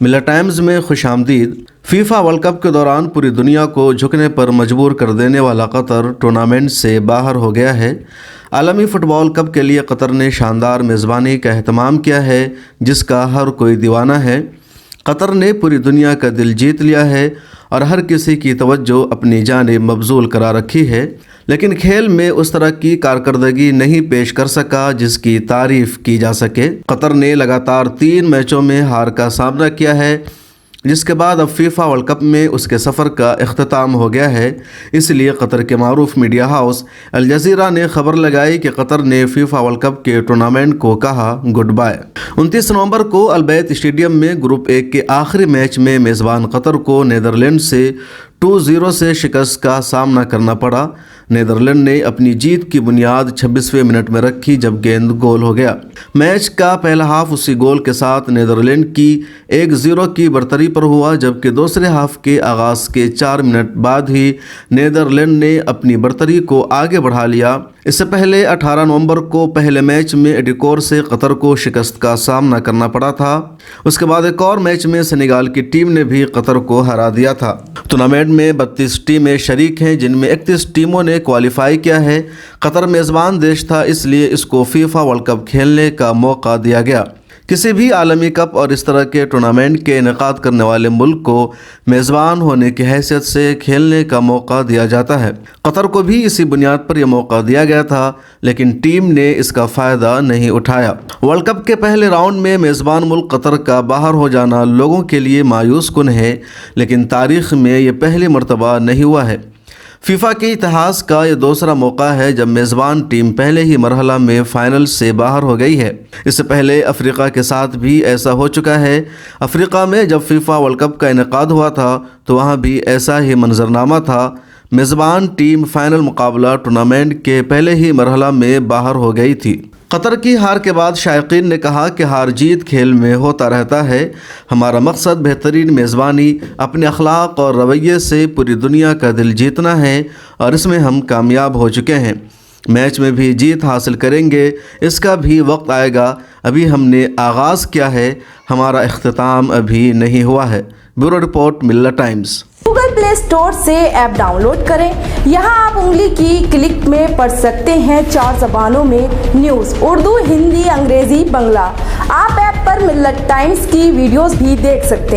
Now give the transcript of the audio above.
मिल्लत times में खुश आमदीद। फीफा वर्ल्ड कप के दौरान पूरी दुनिया को झुकने पर मजबूर कर देने वाला कतर टूर्नामेंट से बाहर हो गया है। आलमी फुटबॉल कप के लिए कतर ने शानदार मेज़बानी का एहतमाम किया है, जिसका हर कोई दीवाना है। कतर ने पूरी दुनिया का दिल जीत लिया है और हर किसी की तवज्जो अपनी जानिब मबजूल करा रखी है, लेकिन खेल में उस तरह की कारकर्दगी नहीं पेश कर सका जिसकी तारीफ की जा सके। कतर ने लगातार 3 मैचों में हार का सामना किया है, जिसके बाद अब फीफा वर्ल्ड कप में उसके सफ़र का इख्तिताम हो गया है। इसलिए कतर के मारूफ मीडिया हाउस अल जज़ीरा ने खबर लगाई कि कतर ने फीफा वर्ल्ड कप के टूर्नामेंट को कहा गुड बाय। 29 नवंबर को अल बैत स्टेडियम में ग्रुप 1 के आखिरी मैच में मेज़बान कतर को नीदरलैंड से 2-0 से शिकस्त का सामना करना पड़ा। नीदरलैंड ने अपनी जीत की बुनियाद 26वें मिनट में रखी जब गेंद गोल हो गया। मैच का पहला हाफ उसी गोल के साथ नीदरलैंड की 1-0 की बरतरी पर हुआ, जबकि दूसरे हाफ के आगाज़ के 4 मिनट बाद ही नीदरलैंड ने अपनी बरतरी को आगे बढ़ा लिया। इससे पहले 18 नवंबर को पहले मैच में एडिकोर से कतर को शिकस्त का सामना करना पड़ा था। उसके बाद एक और मैच में सेनेगल की टीम ने भी कतर को हरा दिया था। टूर्नामेंट में 32 टीमें शरीक हैं, जिनमें 31 टीमों ने क्वालिफाई किया है। कतर मेज़बान देश था, इसलिए इसको फीफा वर्ल्ड कप खेलने का मौका दिया गया। किसी भी आलमी कप और इस तरह के टूर्नामेंट के इनेकाद करने वाले मुल्क को मेज़बान होने की हैसियत से खेलने का मौका दिया जाता है। कतर को भी इसी बुनियाद पर यह मौका दिया गया था, लेकिन टीम ने इसका फ़ायदा नहीं उठाया। वर्ल्ड कप के पहले राउंड में मेज़बान मुल्क कतर का बाहर हो जाना लोगों के लिए मायूस कुन है, लेकिन तारीख़ में यह पहली मरतबा नहीं हुआ है। फीफा के इतिहास का यह दूसरा मौका है जब मेज़बान टीम पहले ही मरहला में फ़ाइनल से बाहर हो गई है। इससे पहले अफ्रीका के साथ भी ऐसा हो चुका है। अफ्रीका में जब फीफा वर्ल्ड कप का इनेकाद हुआ था तो वहाँ भी ऐसा ही मंजरनामा था। मेज़बान टीम फ़ाइनल मुकाबला टूर्नामेंट के पहले ही मरहला में बाहर हो गई थी। कतर की हार के बाद शायकीन ने कहा कि हार जीत खेल में होता रहता है। हमारा मकसद बेहतरीन मेज़बानी, अपने अखलाक और रवैये से पूरी दुनिया का दिल जीतना है और इसमें हम कामयाब हो चुके हैं। मैच में भी जीत हासिल करेंगे, इसका भी वक्त आएगा। अभी हमने आगाज़ किया है, हमारा इख्तिताम अभी नहीं हुआ है। ब्यूरो रिपोर्ट, मिल्लत टाइम्स। गूगल प्ले स्टोर से ऐप डाउनलोड करें। यहाँ आप उंगली की क्लिक में पढ़ सकते हैं 4 ज़बानों में न्यूज़, उर्दू, हिंदी, अंग्रेजी, बंगला। आप ऐप पर मिल्लत टाइम्स की वीडियोस भी देख सकते हैं।